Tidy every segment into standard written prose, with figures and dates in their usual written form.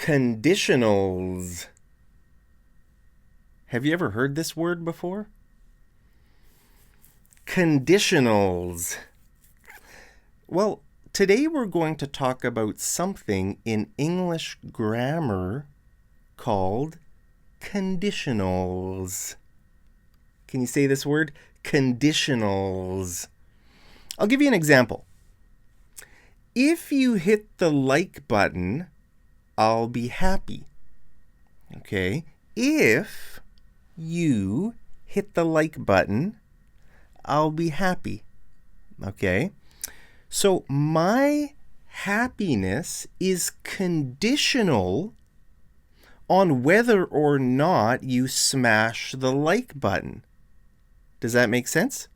Conditionals. Have you ever heard this word before? Conditionals. Well, today we're going to talk about something in English grammar called conditionals. Can you say this word? Conditionals. I'll give you an example. If you hit the like button, I'll be happy. Okay? If you hit the like button, I'll be happy. Okay? So my happiness is conditional on whether or not you smash the like button. Does that make sense?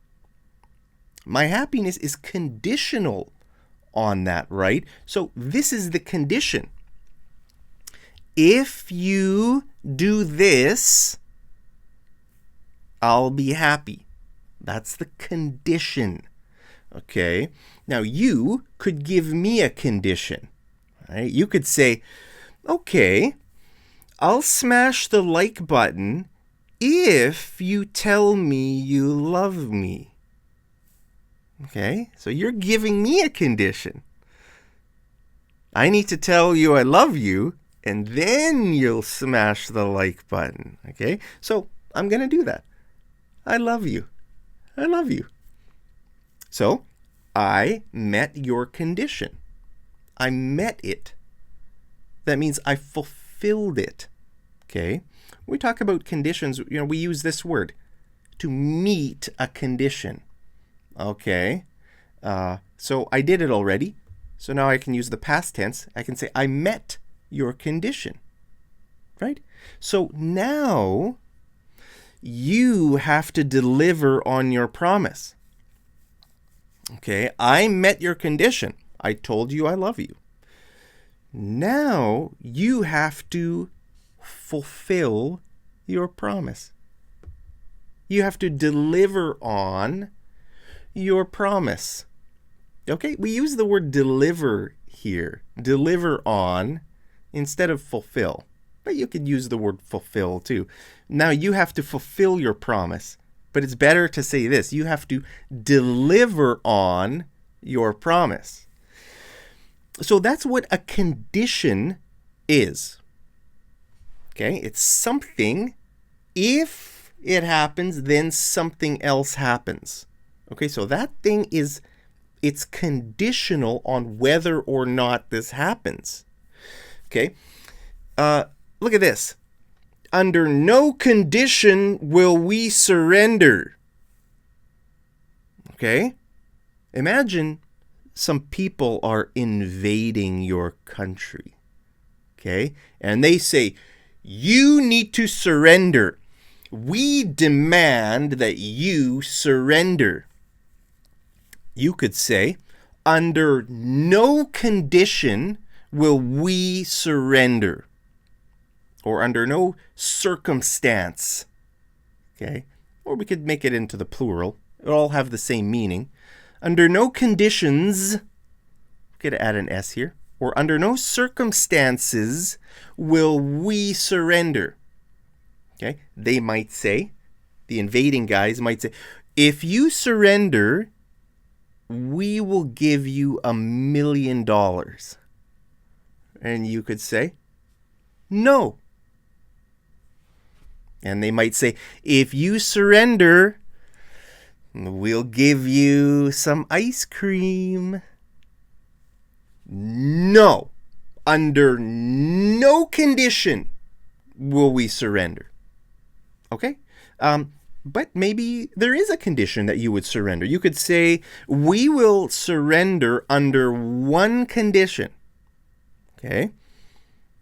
My happiness is conditional on that, right? So this is the condition. If you do this, I'll be happy. That's the condition. Okay? Now you could give me a condition. Right? You could say, okay, I'll smash the like button if you tell me you love me. Okay? So you're giving me a condition. I need to tell you I love you, and then you'll smash the like button. Okay? So I'm going to do that. I love you. I love you. So I met your condition. I met it. That means I fulfilled it. Okay? When we talk about conditions, we use this word, to meet a condition. Okay? So I did it already. So now I can use the past tense. I can say, I met your condition. Right? So now you have to deliver on your promise. Okay? I met your condition. I told you I love you. Now you have to fulfill your promise. You have to deliver on your promise. Okay? We use the word deliver here. Deliver on instead of fulfill. But you could use the word fulfill too. Now you have to fulfill your promise. But it's better to say this. You have to deliver on your promise. So that's what a condition is. Okay? It's something. If it happens, then something else happens. Okay? So that thing it's conditional on whether or not this happens. Okay? Look at this. Under no condition will we surrender. Okay? Imagine some people are invading your country. Okay? And they say, you need to surrender. We demand that you surrender. You could say, under no condition will we surrender. Or under no circumstance. Okay? Or we could make it into the plural. It all have the same meaning. Under no conditions, we could add an S here. Or under no circumstances will we surrender. Okay? They might say, the invading guys might say, if you surrender, we will give you $1 million. And you could say, no. And they might say, if you surrender, we'll give you some ice cream. No. Under no condition will we surrender. Okay? But maybe there is a condition that you would surrender. You could say, we will surrender under one condition. Okay?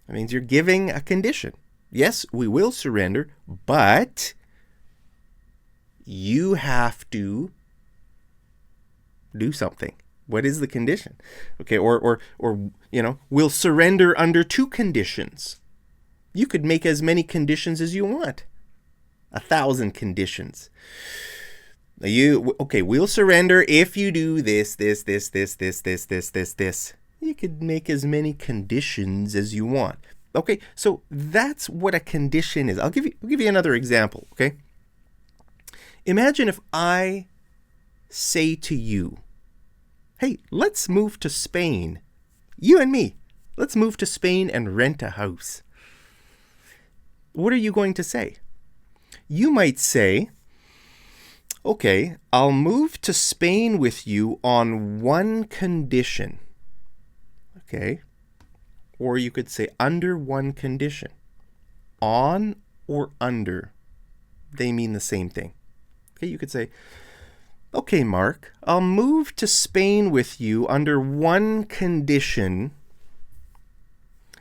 That means you're giving a condition. Yes, we will surrender, but you have to do something. What is the condition? Okay, or we'll surrender under two conditions. You could make as many conditions as you want. 1,000 conditions. We'll surrender if you do this. You could make as many conditions as you want. Okay, so that's what a condition is. I'll give you another example, okay? Imagine if I say to you, hey, let's move to Spain. You and me. Let's move to Spain and rent a house. What are you going to say? You might say, okay, I'll move to Spain with you on one condition. Okay? Or you could say under one condition. On or under, they mean the same thing. Okay, you could say, okay, Mark, I'll move to Spain with you under one condition,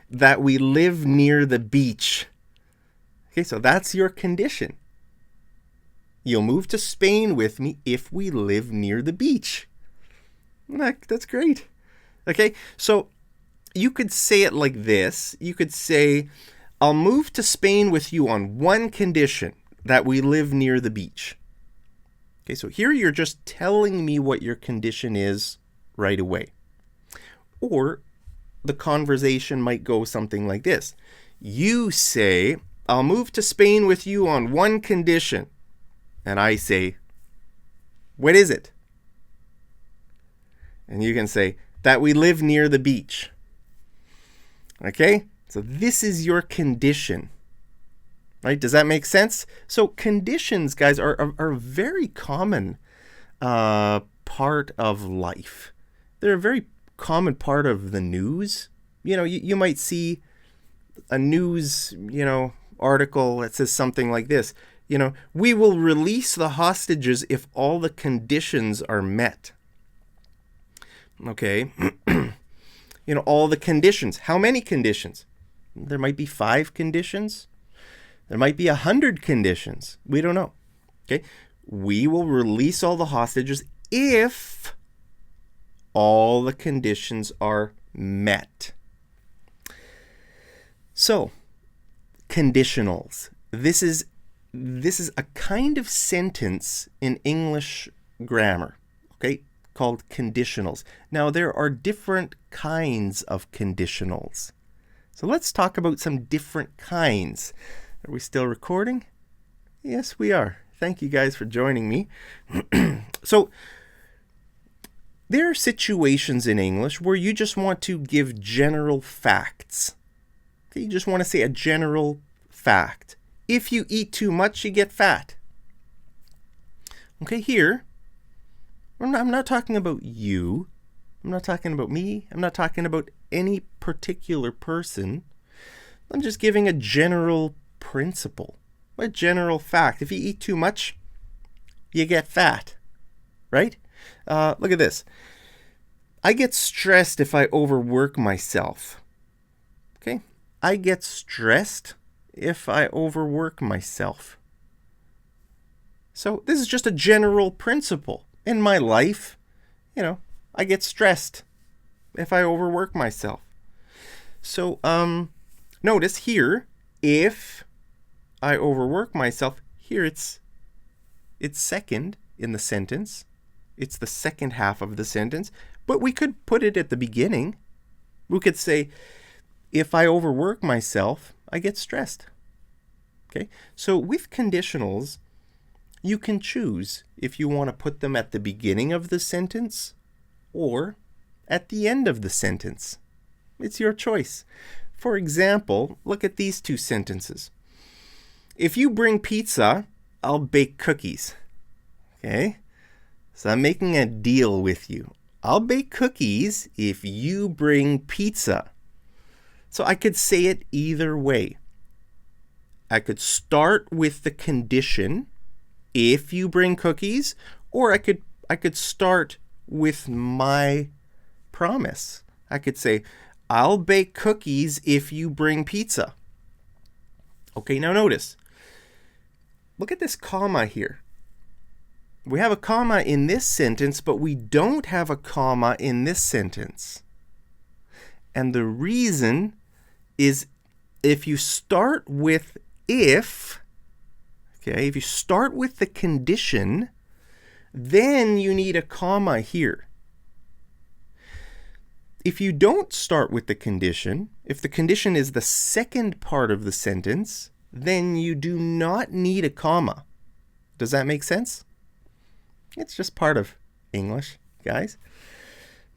that we live near the beach. Okay, so that's your condition. You'll move to Spain with me if we live near the beach. That's great. Okay, so you could say it like this. You could say, I'll move to Spain with you on one condition, that we live near the beach. Okay, so here you're just telling me what your condition is right away. Or the conversation might go something like this. You say, I'll move to Spain with you on one condition. And I say, what is it? And you can say, that we live near the beach. Okay? So this is your condition. Right? Does that make sense? So conditions, guys, are a very common part of life. They're a very common part of the news. You know, you might see a news, article that says something like this. We will release the hostages if all the conditions are met. Okay. All the conditions. How many conditions? There might be 5 conditions. There might be 100 conditions. We don't know. Okay. We will release all the hostages if all the conditions are met. So, conditionals. This is a kind of sentence in English grammar, okay, called conditionals. Now, there are different kinds of conditionals. So let's talk about some different kinds. Are we still recording? Yes, we are. Thank you guys for joining me. So, there are situations in English where you just want to give general facts. Okay, you just want to say a general fact. If you eat too much, you get fat. Okay, here, I'm not talking about you. I'm not talking about me. I'm not talking about any particular person. I'm just giving a general principle, a general fact. If you eat too much, you get fat, right? Look at this. I get stressed if I overwork myself. Okay? I get stressed if I overwork myself. So this is just a general principle. In my life, I get stressed if I overwork myself. So notice here, if I overwork myself, here it's second in the sentence. It's the second half of the sentence, but we could put it at the beginning. We could say, if I overwork myself, I get stressed. Okay? So with conditionals, you can choose if you want to put them at the beginning of the sentence or at the end of the sentence. It's your choice. For example, look at these 2 sentences. If you bring pizza, I'll bake cookies. Okay? So I'm making a deal with you. I'll bake cookies if you bring pizza. So I could say it either way. I could start with the condition, if you bring cookies, or I could start with my promise. I could say, I'll bake cookies if you bring pizza. Okay, now notice. Look at this comma here. We have a comma in this sentence, but we don't have a comma in this sentence. And the reason is if you start with if you start with the condition, then you need a comma here. If you don't start with the condition, If the condition is the second part of the sentence, then you do not need a comma. Does that make sense? It's just part of English, guys.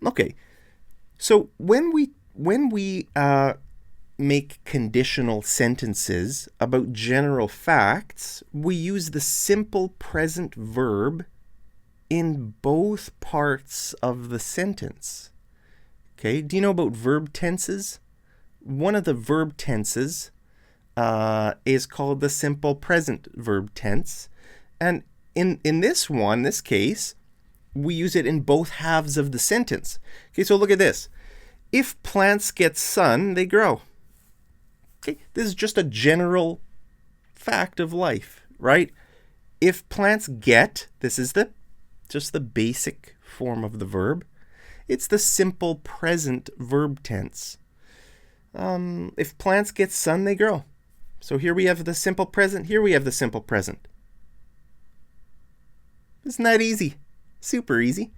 Okay, so when we make conditional sentences about general facts, we use the simple present verb in both parts of the sentence. Okay, do you know about verb tenses? One of the verb tenses is called the simple present verb tense. And in this case, we use it in both halves of the sentence. Okay, so look at this. If plants get sun, they grow. Okay, this is just a general fact of life, right? If plants get, this is just the basic form of the verb. It's the simple present verb tense. If plants get sun, they grow. So here we have the simple present. Here we have the simple present. Isn't that easy? Super easy.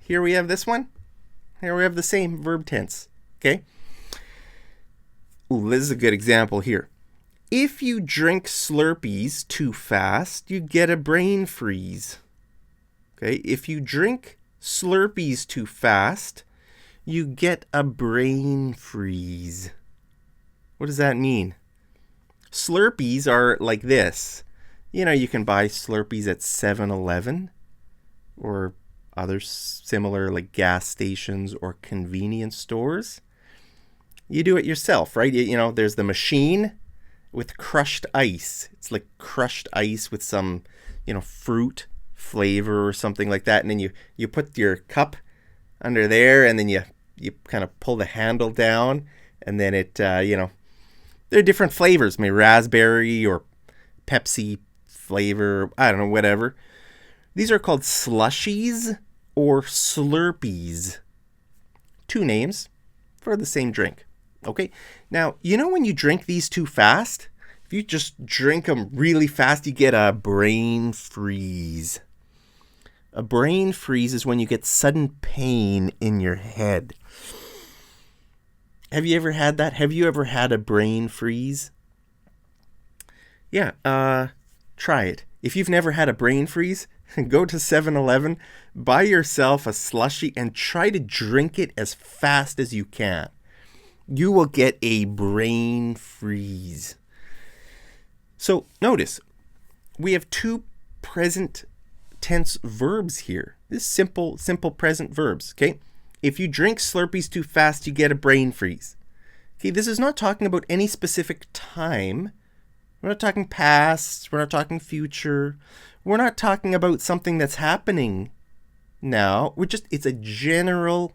Here we have this one. Here we have the same verb tense. Okay? Ooh, this is a good example here. If you drink Slurpees too fast, you get a brain freeze. Okay? If you drink Slurpees too fast, you get a brain freeze. What does that mean? Slurpees are like this. You know, you can buy Slurpees at 7-Eleven or other similar like gas stations or convenience stores. You do it yourself, right? You know, there's the machine with crushed ice. It's like crushed ice with some, fruit flavor or something like that. And then you put your cup under there, and then you kind of pull the handle down, and then it, there are different flavors, maybe raspberry or Pepsi flavor, I don't know, whatever. These are called slushies or Slurpees. Two names for the same drink. Okay, now, when you drink these too fast, if you just drink them really fast, you get a brain freeze. A brain freeze is when you get sudden pain in your head. Have you ever had that? Have you ever had a brain freeze? Yeah, try it. If you've never had a brain freeze, go to 7-Eleven, buy yourself a slushie, and try to drink it as fast as you can. You will get a brain freeze. So notice, we have two present tense verbs here. This simple present verbs, okay? If you drink Slurpees too fast, you get a brain freeze. Okay, this is not talking about any specific time. We're not talking past. We're not talking future. We're not talking about something that's happening now. It's a general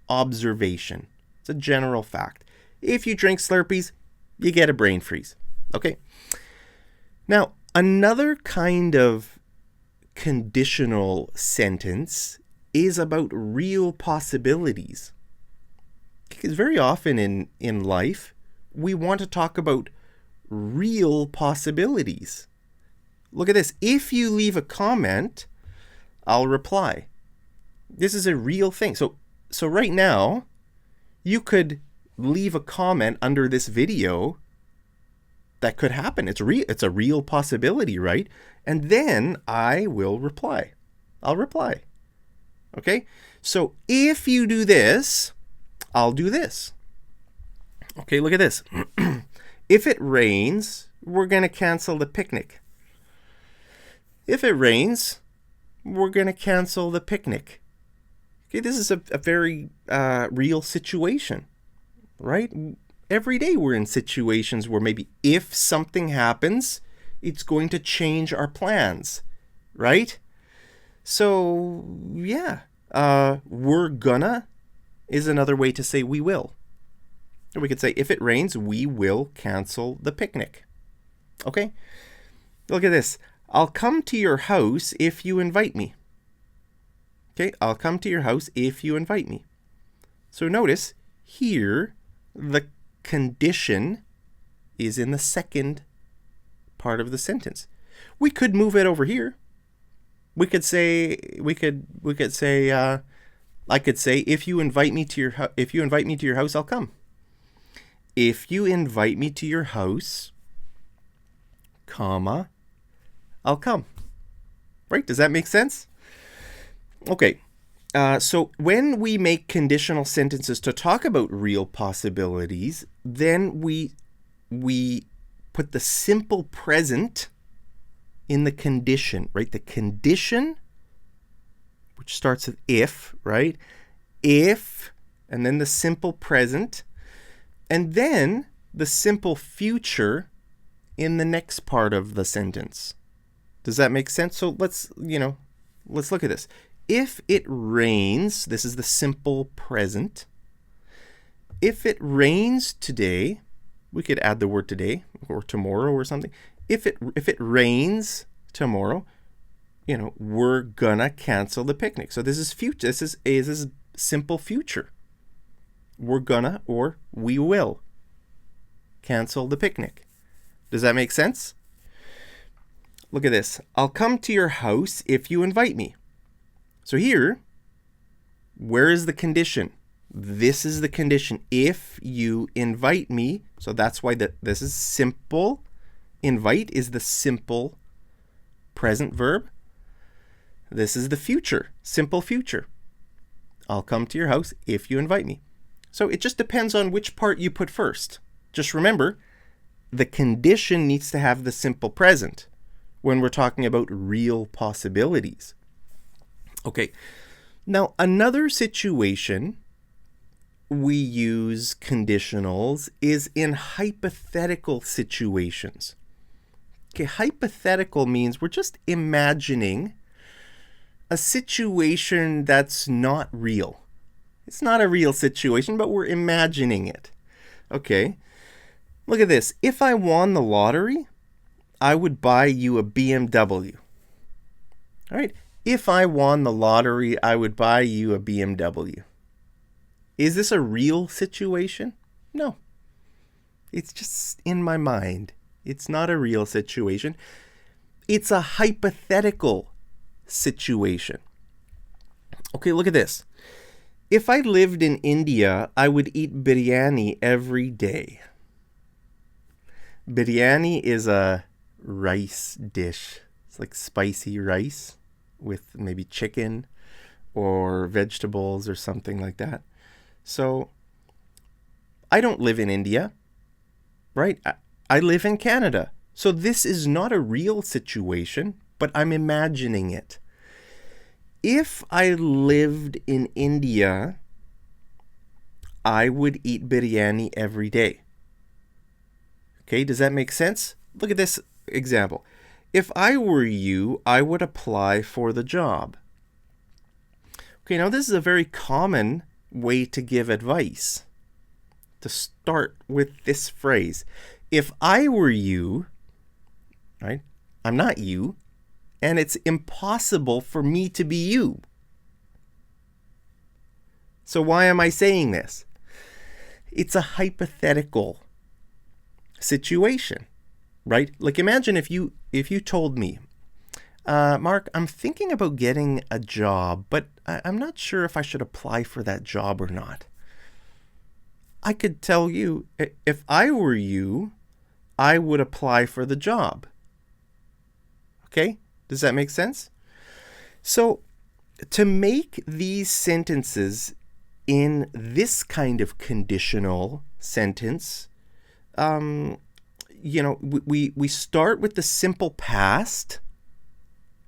observation. It's a general fact. If you drink Slurpees, you get a brain freeze. Okay? Now, another kind of conditional sentence is about real possibilities. Because very often in life, we want to talk about real possibilities. Look at this. If you leave a comment, I'll reply. This is a real thing. So right now, you could leave a comment under this video. That could happen. It's a real possibility, right? And then I will reply. I'll reply. Okay? So if you do this, I'll do this. Okay, look at this. If it rains, we're going to cancel the picnic. If it rains, we're going to cancel the picnic. Okay, this is a very real situation, right? Every day we're in situations where maybe if something happens, it's going to change our plans, right? So, yeah, we're gonna is another way to say we will. Or we could say, if it rains, we will cancel the picnic. Okay? Look at this. I'll come to your house if you invite me. Okay, I'll come to your house if you invite me. So notice here, the condition is in the second part of the sentence. We could move it over here. I could say, if you invite me to your house, I'll come. if you invite me to your house, comma, I'll come. Right? Does that make sense? Okay. So when we make conditional sentences to talk about real possibilities, then we put the simple present in the condition, right? The condition, which starts with if, right? If, and then the simple present, and then the simple future in the next part of the sentence. Does that make sense? So let's look at this. If it rains, this is the simple present. If it rains today, we could add the word today or tomorrow or something. If it rains tomorrow, we're gonna cancel the picnic. So this is future. This is simple future. We're gonna or we will cancel the picnic. Does that make sense? Look at this. I'll come to your house if you invite me. So here, where is the condition? This is the condition. If you invite me. So that's why this is simple. Invite is the simple present verb. This is the future, simple future. I'll come to your house if you invite me. So it just depends on which part you put first. Just remember, the condition needs to have the simple present when we're talking about real possibilities. Okay, now another situation we use conditionals is in hypothetical situations. Okay, hypothetical means we're just imagining a situation that's not real. It's not a real situation, but we're imagining it. Okay, look at this. If I won the lottery, I would buy you a BMW. All right, if I won the lottery, I would buy you a BMW. Is this a real situation? No. It's just in my mind. It's not a real situation. It's a hypothetical situation. Okay, look at this. If I lived in India, I would eat biryani every day. Biryani is a rice dish. It's like spicy rice with maybe chicken or vegetables or something like that. So I don't live in India, right? I live in Canada. So this is not a real situation, but I'm imagining it. If I lived in India, I would eat biryani every day. Okay, does that make sense? Look at this example. If I were you, I would apply for the job. Okay, now this is a very common way to give advice. To start with this phrase. If I were you, right? I'm not you, and it's impossible for me to be you. So why am I saying this? It's a hypothetical situation, right? Like imagine if you told me, Mark, I'm thinking about getting a job, but I'm not sure if I should apply for that job or not. I could tell you, if I were you, I would apply for the job. Okay? Does that make sense? So, to make these sentences in this kind of conditional sentence, we start with the simple past,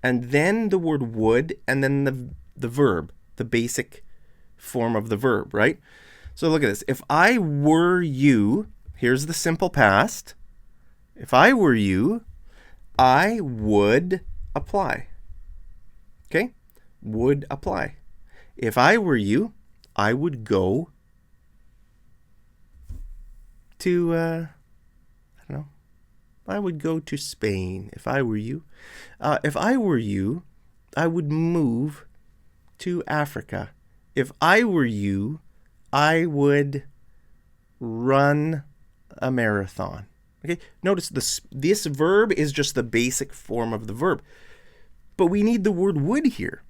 and then the word would, and then the verb, the basic form of the verb, right? So look at this. If I were you, here's the simple past. If I were you, I would apply. Okay? Would apply. If I were you, I would go to, I would go to Spain if I were you. If I were you, I would move to Africa. If I were you, I would run a marathon. Okay, notice this verb is just the basic form of the verb. But we need the word would here.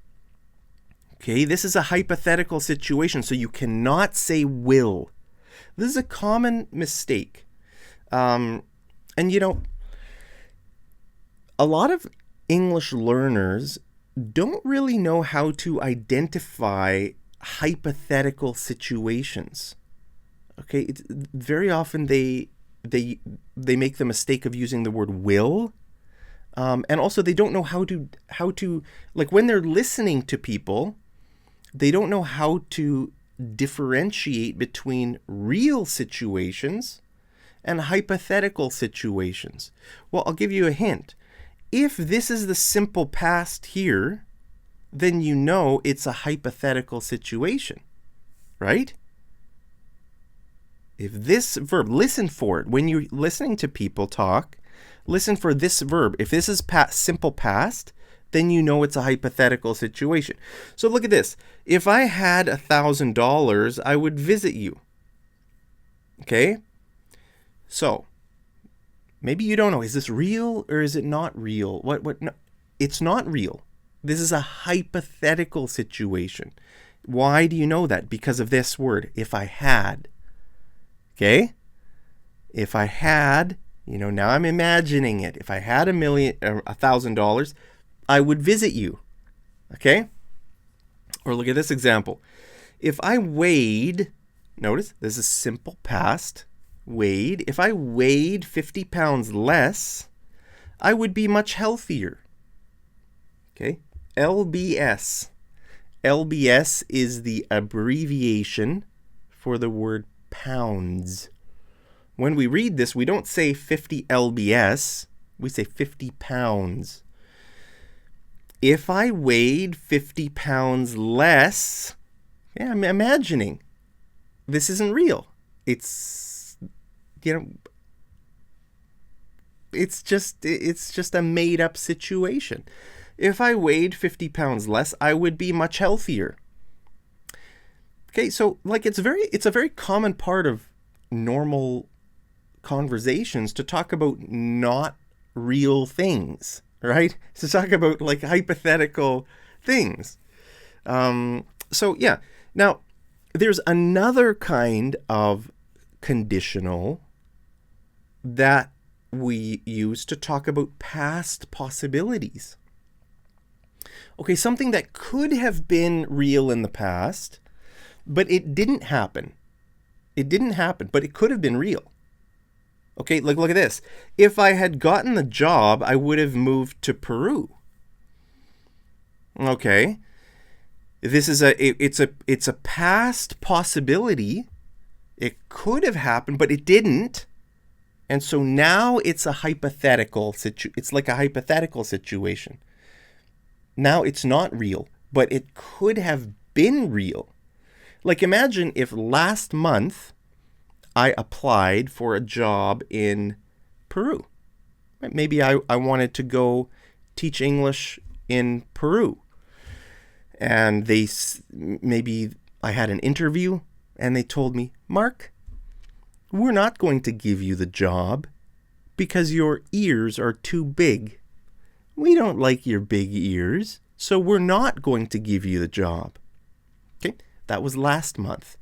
Okay, this is a hypothetical situation, so you cannot say will. This is a common mistake. And a lot of English learners don't really know how to identify hypothetical situations. Okay, very often they make the mistake of using the word will, and also they don't know how to like when they're listening to people, they don't know how to differentiate between real situations and hypothetical situations. Well, I'll give you a hint. If this is the simple past here, then you know it's a hypothetical situation, right? If this verb, listen for it. When you're listening to people talk, listen for this verb. If this is simple past, then you know it's a hypothetical situation. So look at this. If I had $1,000, I would visit you. Okay? So, maybe you don't know. Is this real or is it not real? What? No, it's not real. This is a hypothetical situation. Why do you know that? Because of this word, if I had. Okay? If I had, now I'm imagining it. If I had $1,000, I would visit you. Okay? Or look at this example. If I weighed, notice this is simple past, weighed. If I weighed 50 pounds less, I would be much healthier. Okay? LBS. LBS is the abbreviation for the word pounds. When we read this, we don't say 50 LBS, we say 50 pounds. If I weighed 50 pounds less, I'm imagining. This isn't real. It's just a made up situation. If I weighed 50 pounds less, I would be much healthier. Okay, so it's a very common part of normal conversations to talk about not real things, right? To talk about hypothetical things. So yeah. Now, there's another kind of conditional that we use to talk about past possibilities. Okay, something that could have been real in the past, but it didn't happen. It didn't happen, but it could have been real. Okay, look at this. If I had gotten the job, I would have moved to Peru. Okay. This is it's a past possibility. It could have happened, but it didn't. And so now it's a hypothetical it's like a hypothetical situation. Now it's not real, but it could have been real. Like imagine if last month I applied for a job in Peru. Maybe I wanted to go teach English in Peru. And maybe I had an interview and they told me, Mark, we're not going to give you the job because your ears are too big. We don't like your big ears, so we're not going to give you the job. Okay, that was last month.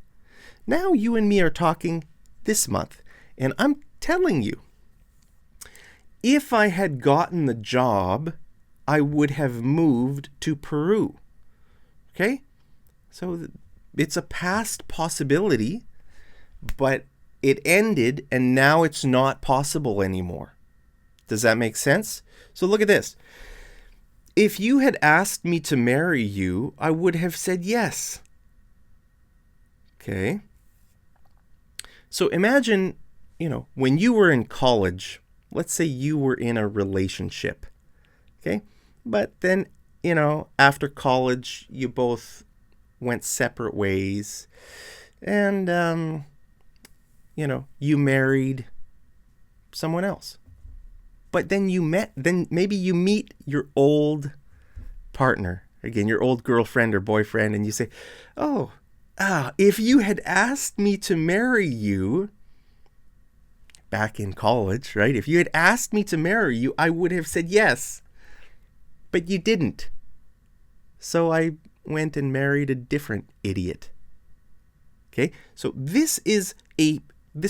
Now you and me are talking this month, and I'm telling you, if I had gotten the job, I would have moved to Peru. Okay? So it's a past possibility, but it ended and now it's not possible anymore. Does that make sense? So look at this. If you had asked me to marry you, I would have said yes. Okay? So imagine, when you were in college, let's say you were in a relationship. Okay? But then, after college, you both went separate ways and, you married someone else. But then maybe you meet your old partner, again, your old girlfriend or boyfriend, and you say, if you had asked me to marry you back in college, right? If you had asked me to marry you, I would have said yes. But you didn't. So I went and married a different idiot. Okay, so this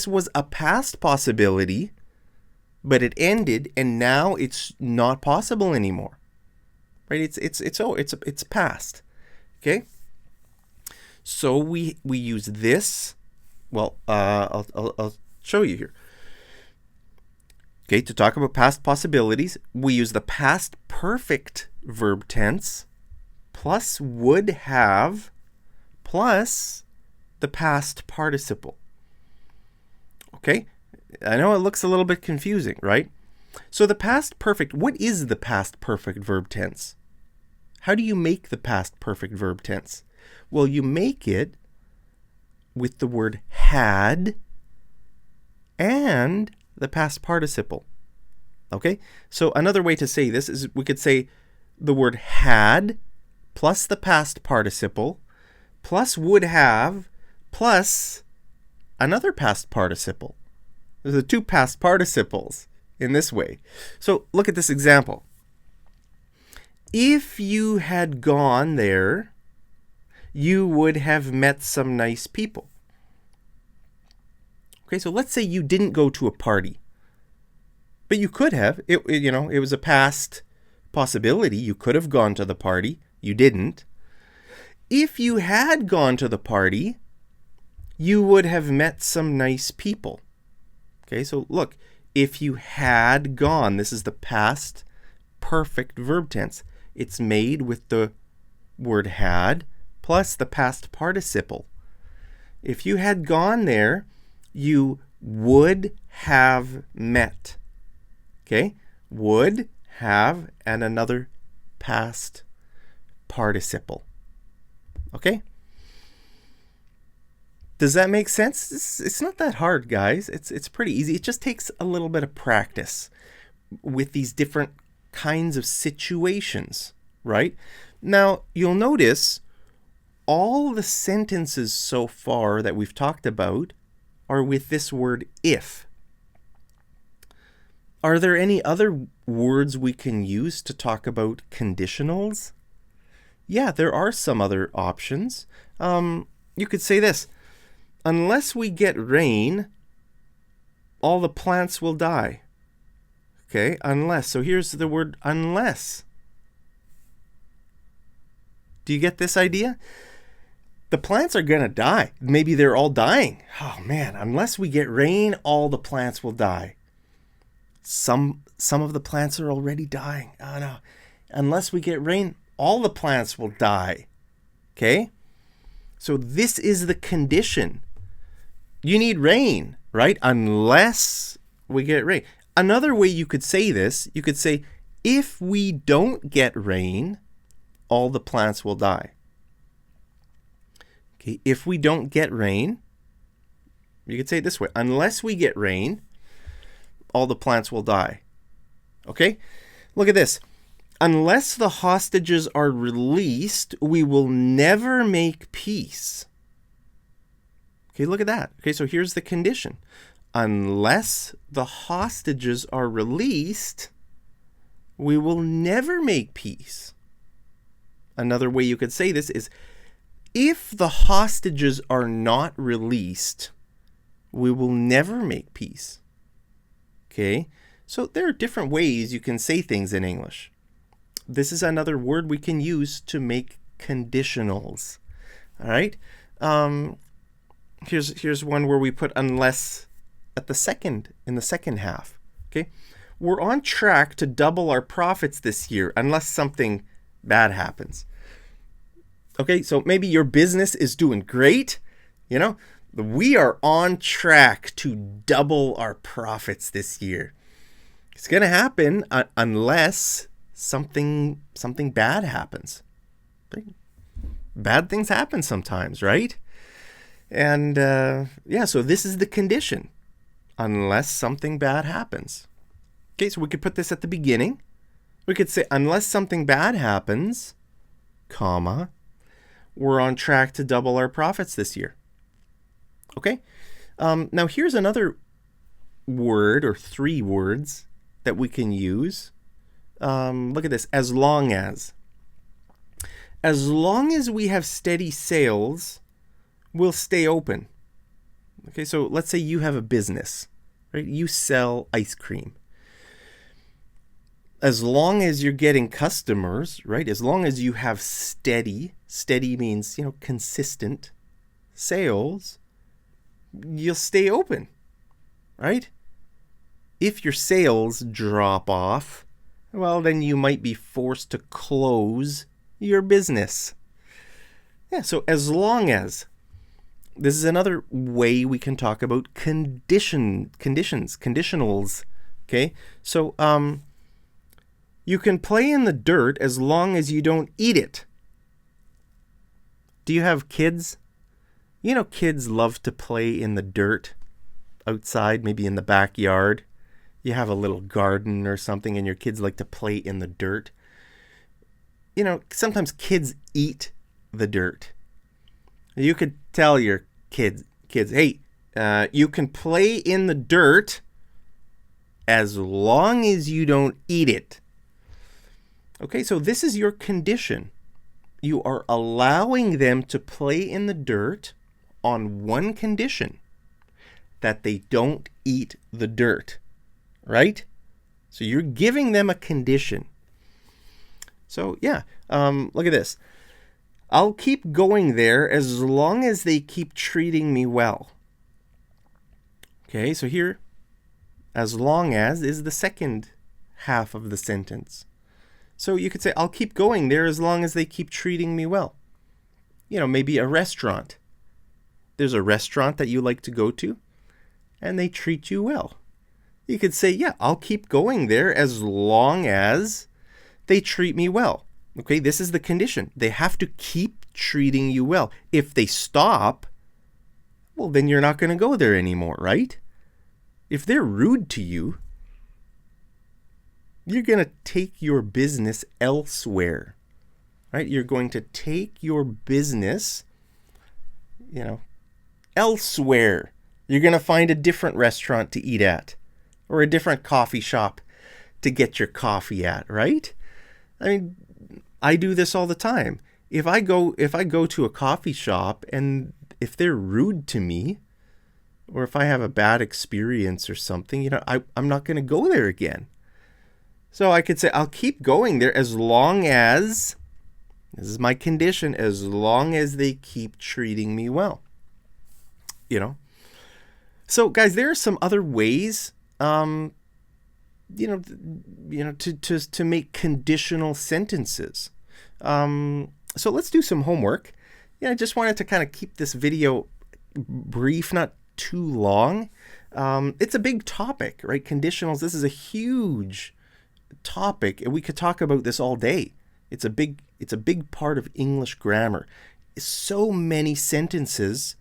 was a past possibility, but it ended, and now it's not possible anymore. Right? It's past. Okay. So we use this. Well, I'll show you here. Okay, to talk about past possibilities, we use the past perfect verb tense plus would have plus the past participle. Okay, I know it looks a little bit confusing, right? So the past perfect, what is the past perfect verb tense? How do you make the past perfect verb tense? Well, you make it with the word had and the past participle. Okay? So another way to say this is we could say the word had plus the past participle plus would have plus another past participle. There's the two past participles in this way. So look at this example. If you had gone there, you would have met some nice people. Okay, so let's say you didn't go to a party, but you could have. It was a past possibility. You could have gone to the party. You didn't. If you had gone to the party, you would have met some nice people. Okay, so look, if you had gone, this is the past perfect verb tense. It's made with the word had plus the past participle. If you had gone there, you would have met. Okay? Would have and another past participle. Okay? Does that make sense? It's not that hard, guys. It's pretty easy. It just takes a little bit of practice with these different kinds of situations, right? Now, you'll notice all the sentences so far that we've talked about are with this word if. Are there any other words we can use to talk about conditionals? Yeah, there are some other options. You could say this: unless we get rain, all the plants will die. Okay, unless. So here's the word unless. Do you get this idea? The plants are going to die. Maybe they're all dying. Oh man, unless we get rain, all the plants will die. Some of the plants are already dying. Oh no. Unless we get rain, all the plants will die. Okay? So this is the condition. You need rain, right? Unless we get rain. Another way you could say this, you could say, if we don't get rain, all the plants will die. Okay, if we don't get rain, you could say it this way: unless we get rain, all the plants will die. Okay? Look at this. Unless the hostages are released, we will never make peace. Okay, look at that. Okay, so here's the condition. Unless the hostages are released, we will never make peace. Another way you could say this is, if the hostages are not released, we will never make peace. Okay, so there are different ways you can say things in English. This is another word we can use to make conditionals. All right. Here's one where we put unless in the second half. Okay, we're on track to double our profits this year unless something bad happens. Okay, so maybe your business is doing great. We are on track to double our profits this year. It's going to happen unless something bad happens. Bad things happen sometimes, right? And so this is the condition. Unless something bad happens. Okay, so we could put this at the beginning. We could say, unless something bad happens, comma, we're on track to double our profits this year. Okay? Now here's another word, or three words, that we can use. Look at this. As long as. As long as we have steady sales, will stay open. Okay, so let's say you have a business, right? You sell ice cream. As long as you're getting customers, right? As long as you have steady means, consistent sales, you'll stay open, right? If your sales drop off, well, then you might be forced to close your business. Yeah, so as long as, this is another way we can talk about conditionals, okay? So, you can play in the dirt as long as you don't eat it. Do you have kids? Kids love to play in the dirt outside, maybe in the backyard. You have a little garden or something and your kids like to play in the dirt. Sometimes kids eat the dirt. You could tell your kids, hey, you can play in the dirt as long as you don't eat it. Okay, so this is your condition. You are allowing them to play in the dirt on one condition, that they don't eat the dirt, right? So you're giving them a condition. So yeah, look at this. I'll keep going there as long as they keep treating me well. Okay, so here, as long as is the second half of the sentence. So you could say, I'll keep going there as long as they keep treating me well. Maybe a restaurant. There's a restaurant that you like to go to, and they treat you well. You could say, yeah, I'll keep going there as long as they treat me well. Okay, this is the condition. They have to keep treating you well. If they stop, well, then you're not going to go there anymore, right? If they're rude to you, you're going to take your business elsewhere, right? You're going to take your business, elsewhere. You're going to find a different restaurant to eat at or a different coffee shop to get your coffee at, right? I mean, I do this all the time. If I go to a coffee shop and if they're rude to me or if I have a bad experience or something, I'm not going to go there again. So I could say, I'll keep going there as long as, this is my condition, as long as they keep treating me well. So guys, there are some other ways, to make conditional sentences. So let's do some homework. I just wanted to kind of keep this video brief, not too long. It's a big topic, right? Conditionals. This is a huge topic, and we could talk about this all day. It's a big part of English grammar. So many sentences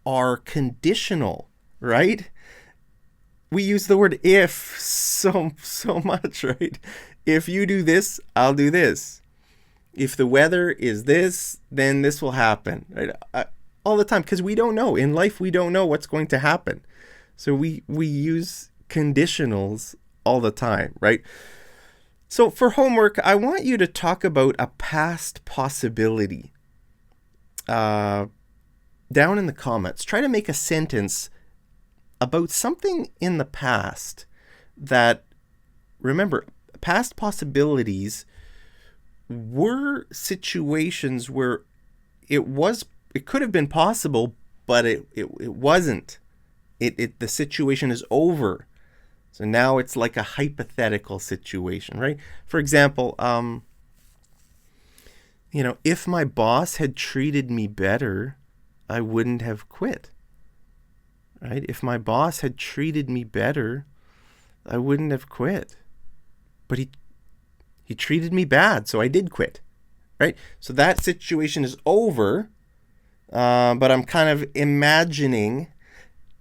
are conditional, right? We use the word if so much, right? If you do this, I'll do this. If the weather is this, then this will happen, right? All the time, because we don't know. In life, we don't know what's going to happen. So we use conditionals all the time, right? So for homework, I want you to talk about a past possibility. Down in the comments, try to make a sentence about something in the past that, remember, past possibilities were situations where it could have been possible, but it wasn't. The situation is over. So now it's like a hypothetical situation, right? For example, if my boss had treated me better, I wouldn't have quit, right? If my boss had treated me better, I wouldn't have quit. But he treated me bad, so I did quit, right? So that situation is over, but I'm kind of imagining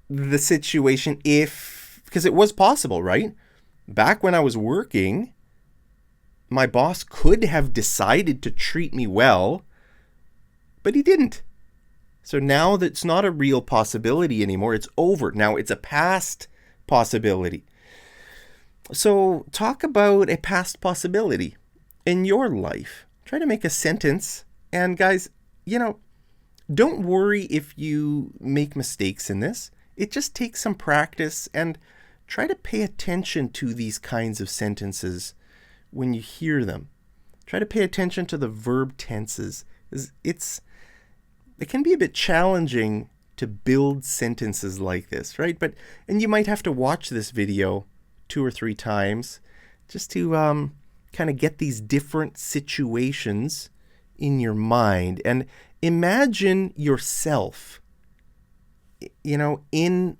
the situation because it was possible, right? Back when I was working, my boss could have decided to treat me well, but he didn't. So now that's not a real possibility anymore. It's over. Now it's a past possibility. So talk about a past possibility in your life. Try to make a sentence. And guys, don't worry if you make mistakes in this. It just takes some practice, and try to pay attention to these kinds of sentences when you hear them. Try to pay attention to the verb tenses. It can be a bit challenging to build sentences like this, right? And you might have to watch this video 2 or 3 times just to kind of get these different situations in your mind, and imagine yourself, in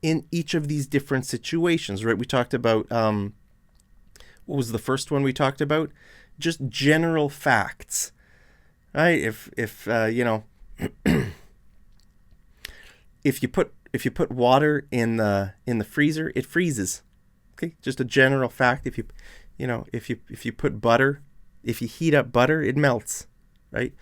each of these different situations, right? We talked about, what was the first one we talked about? Just general facts, right? If if you put water in the freezer, it freezes. Okay, just a general fact. If you put butter, if you heat up butter, it melts, right?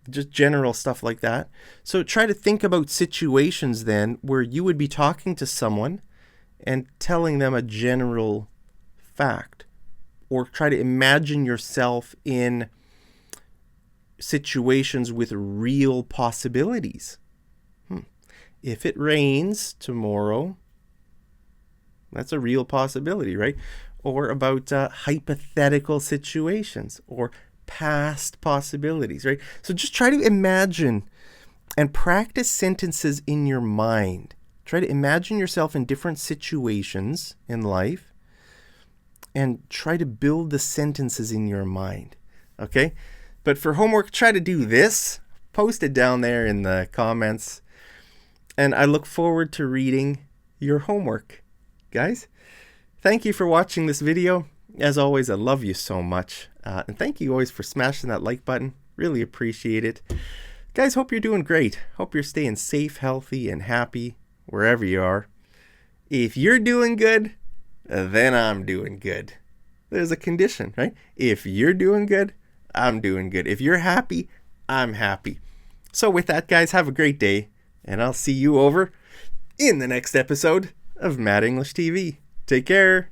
Just general stuff like that. So try to think about situations then where you would be talking to someone and telling them a general fact, or try to imagine yourself in situations with real possibilities. If it rains tomorrow, that's a real possibility, right? Or about hypothetical situations or past possibilities, right? So just try to imagine and practice sentences in your mind. Try to imagine yourself in different situations in life and try to build the sentences in your mind, okay? But for homework, try to do this. Post it down there in the comments. And I look forward to reading your homework. Guys, thank you for watching this video. As always, I love you so much. And thank you always for smashing that like button. Really appreciate it. Guys, hope you're doing great. Hope you're staying safe, healthy, and happy wherever you are. If you're doing good, then I'm doing good. There's a condition, right? If you're doing good, I'm doing good. If you're happy, I'm happy. So with that, guys, have a great day. And I'll see you over in the next episode of Mad English TV. Take care.